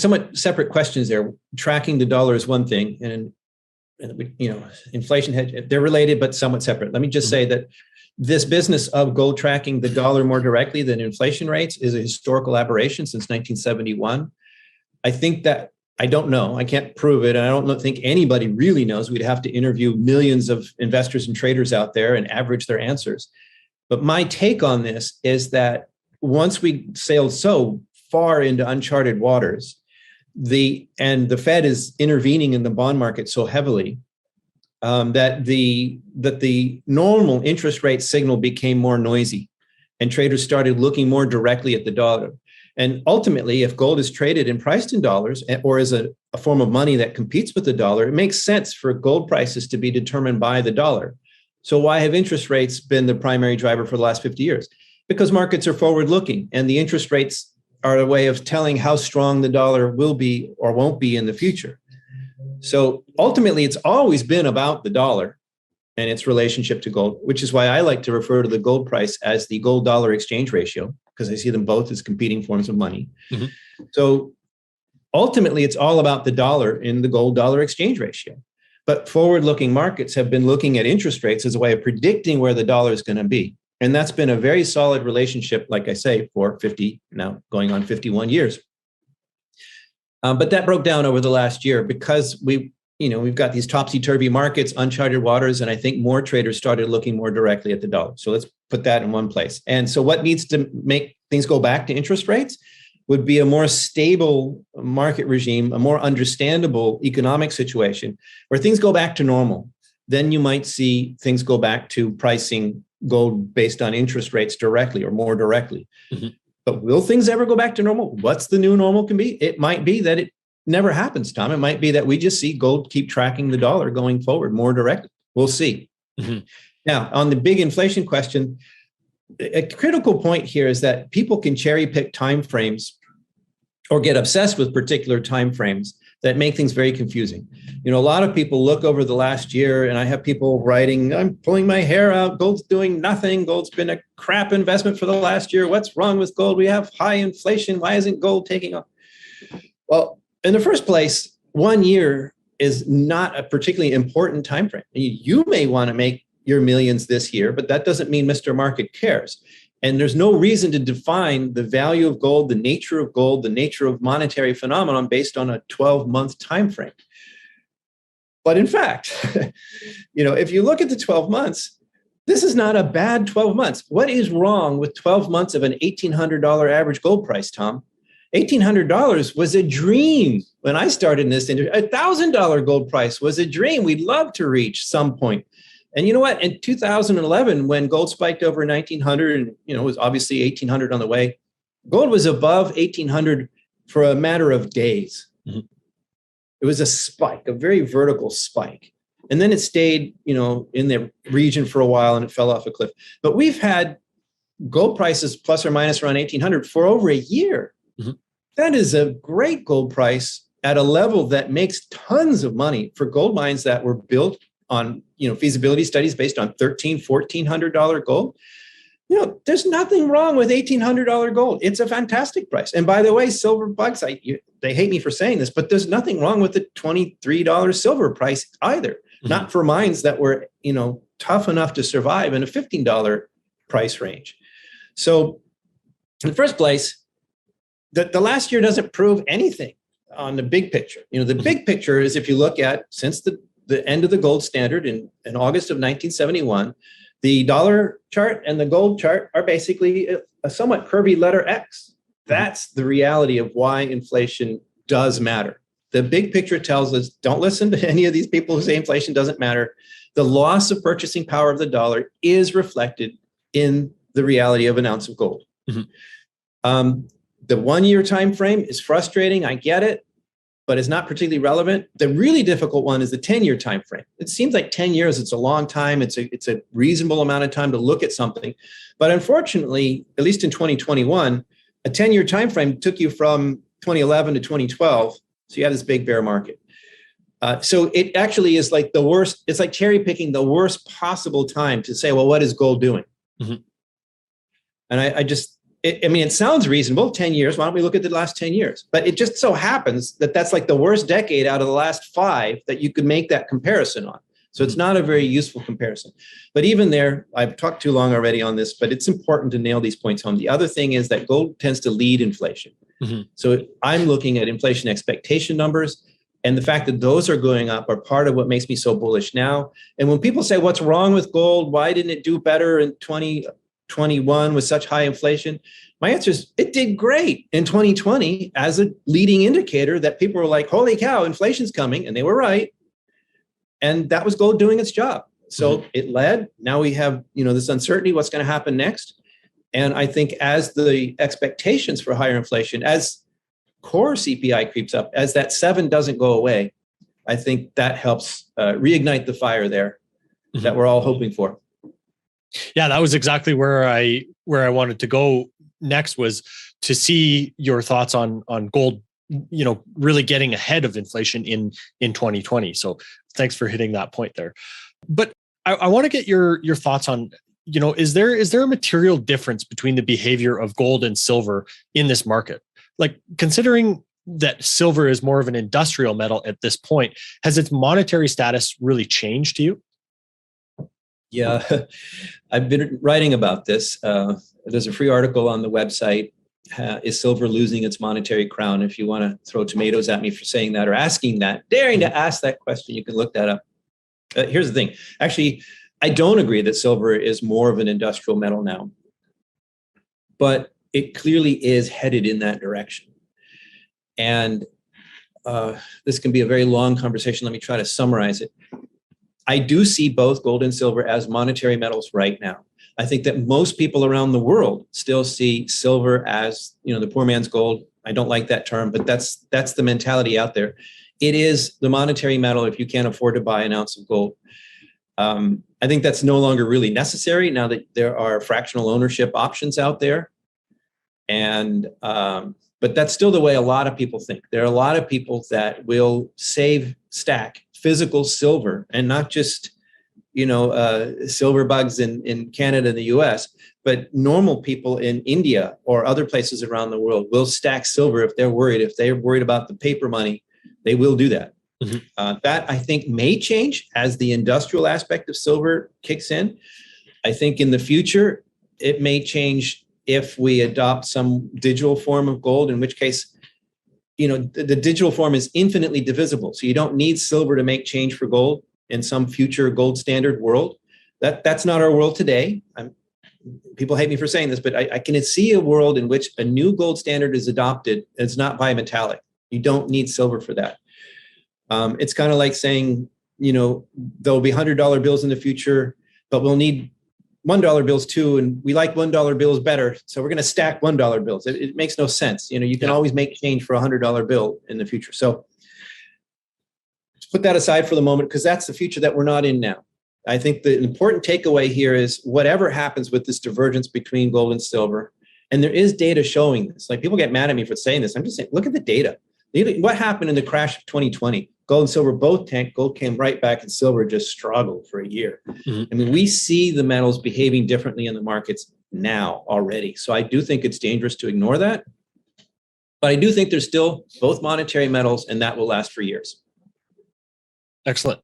somewhat separate questions there. Tracking the dollar is one thing, and inflation hedge, they're related but somewhat separate. Let me just say that this business of gold tracking the dollar more directly than inflation rates is a historical aberration since 1971. I think that, I don't know, I can't prove it, and I don't think anybody really knows. We'd have to interview millions of investors and traders out there and average their answers. But my take on this is that once we sailed so far into uncharted waters, and the Fed is intervening in the bond market so heavily, that the normal interest rate signal became more noisy, and traders started looking more directly at the dollar. And ultimately, if gold is traded and priced in dollars, or as a form of money that competes with the dollar, it makes sense for gold prices to be determined by the dollar. So why have interest rates been the primary driver for the last 50 years? Because markets are forward-looking, and the interest rates are a way of telling how strong the dollar will be or won't be in the future. So ultimately, it's always been about the dollar and its relationship to gold, which is why I like to refer to the gold price as the gold-dollar exchange ratio, because I see them both as competing forms of money. Mm-hmm. So ultimately, it's all about the dollar in the gold-dollar exchange ratio. But forward-looking markets have been looking at interest rates as a way of predicting where the dollar is going to be. And that's been a very solid relationship, like I say, for 50, now going on 51 years. But that broke down over the last year because we've got these topsy-turvy markets, uncharted waters, and I think more traders started looking more directly at the dollar. So let's put that in one place. And so what needs to make things go back to interest rates would be a more stable market regime, a more understandable economic situation where things go back to normal. Then you might see things go back to pricing gold based on interest rates directly or more directly. Mm-hmm. But will things ever go back to normal? What's the new normal can be? It might be that it never happens, Tom. It might be that we just see gold keep tracking the dollar going forward more directly. We'll see. Mm-hmm. Now, on the big inflation question, a critical point here is that people can cherry pick timeframes or get obsessed with particular timeframes that make things very confusing. A lot of people look over the last year, and I have people writing, I'm pulling my hair out, gold's doing nothing, gold's been a crap investment for the last year, what's wrong with gold? We have high inflation, why isn't gold taking off? Well, in the first place, 1 year is not a particularly important time frame. You may want to make your millions this year, but that doesn't mean Mr. Market cares. And there's no reason to define the value of gold, the nature of monetary phenomenon based on a 12-month time frame. But in fact, if you look at the 12 months, this is not a bad 12 months. What is wrong with 12 months of an $1,800 average gold price, Tom? $1,800 was a dream when I started in this industry. $1,000 gold price was a dream we'd love to reach some point. And you know what? In 2011, when gold spiked over 1,900, and it was obviously 1,800 on the way, gold was above 1,800 for a matter of days. Mm-hmm. It was a spike, a very vertical spike. And then it stayed, in the region for a while and it fell off a cliff. But we've had gold prices plus or minus around 1,800 for over a year. Mm-hmm. That is a great gold price at a level that makes tons of money for gold mines that were built on, feasibility studies based on $1,300, $1,400 gold. There's nothing wrong with $1,800 gold. It's a fantastic price. And by the way, silver bucks, they hate me for saying this, but there's nothing wrong with the $23 silver price either. Mm-hmm. Not for mines that were, tough enough to survive in a $15 price range. So in the first place, the last year doesn't prove anything on the big picture. The big picture is if you look at since the end of the gold standard in August of 1971, the dollar chart and the gold chart are basically a somewhat curvy letter X. That's the reality of why inflation does matter. The big picture tells us, don't listen to any of these people who say inflation doesn't matter. The loss of purchasing power of the dollar is reflected in the reality of an ounce of gold. Mm-hmm. The 1 year time frame is frustrating. I get it, but it's not particularly relevant. The really difficult one is the 10-year time frame. It seems like 10 years, it's a long time. It's a reasonable amount of time to look at something. But unfortunately, at least in 2021, a 10-year time frame took you from 2011 to 2012. So you have this big bear market. So it actually is like the worst. It's like cherry picking the worst possible time to say, well, what is gold doing? Mm-hmm. And I just, it sounds reasonable, 10 years. Why don't we look at the last 10 years? But it just so happens that that's like the worst decade out of the last 5 that you could make that comparison on. So it's not a very useful comparison. But even there, I've talked too long already on this, but it's important to nail these points home. The other thing is that gold tends to lead inflation. So I'm looking at inflation expectation numbers, and the fact that those are going up are part of what makes me so bullish now. And when people say, what's wrong with gold? Why didn't it do better in 2021 with such high inflation? My answer is it did great in 2020 as a leading indicator that people were like, holy cow, inflation's coming. And they were right. And that was gold doing its job. So it led. Now we have, this uncertainty, what's going to happen next. And I think as the expectations for higher inflation, as core CPI creeps up, as that 7 doesn't go away, I think that helps reignite the fire there that we're all hoping for. Yeah, that was exactly where I wanted to go next, was to see your thoughts on gold, really getting ahead of inflation in 2020. So thanks for hitting that point there. But I want to get your thoughts on, is there a material difference between the behavior of gold and silver in this market? Like, considering that silver is more of an industrial metal at this point, has its monetary status really changed to you? Yeah, I've been writing about this. There's a free article on the website. Is silver losing its monetary crown? If you want to throw tomatoes at me for saying that or asking that, daring to ask that question, you can look that up. Here's the thing. Actually, I don't agree that silver is more of an industrial metal now, but it clearly is headed in that direction. And this can be a very long conversation. Let me try to summarize it. I do see both gold and silver as monetary metals right now. I think that most people around the world still see silver as, the poor man's gold. I don't like that term, but that's the mentality out there. It is the monetary metal if you can't afford to buy an ounce of gold. I think that's no longer really necessary now that there are fractional ownership options out there. And but that's still the way a lot of people think. There are a lot of people that will stack physical silver, and not just silver bugs in Canada and the US, but normal people in India or other places around the world will stack silver if they're worried. If they're worried about the paper money, they will do that. That, I think, may change as the industrial aspect of silver kicks in. I think in the future, it may change if we adopt some digital form of gold, in which case, the digital form is infinitely divisible. So you don't need silver to make change for gold in some future gold standard world. That's not our world today. People hate me for saying this, but I can see a world in which a new gold standard is adopted. It's not bimetallic. You don't need silver for that. It's kind of like saying, there'll be $100 bills in the future, but we'll need $1 bills too, and we like $1 bills better, so we're going to stack $1 bills. It makes no sense. You can always make change for a $100 bill in the future. So let's put that aside for the moment, because that's the future that we're not in now. I think the important takeaway here is whatever happens with this divergence between gold and silver, and there is data showing this. Like, people get mad at me for saying this. I'm just saying, look at the data. What happened in the crash of 2020? Gold and silver both tanked. Gold came right back, and silver just struggled for a year. I mean, we see the metals behaving differently in the markets now already. So I do think it's dangerous to ignore that. But I do think there's still both monetary metals, and that will last for years. Excellent.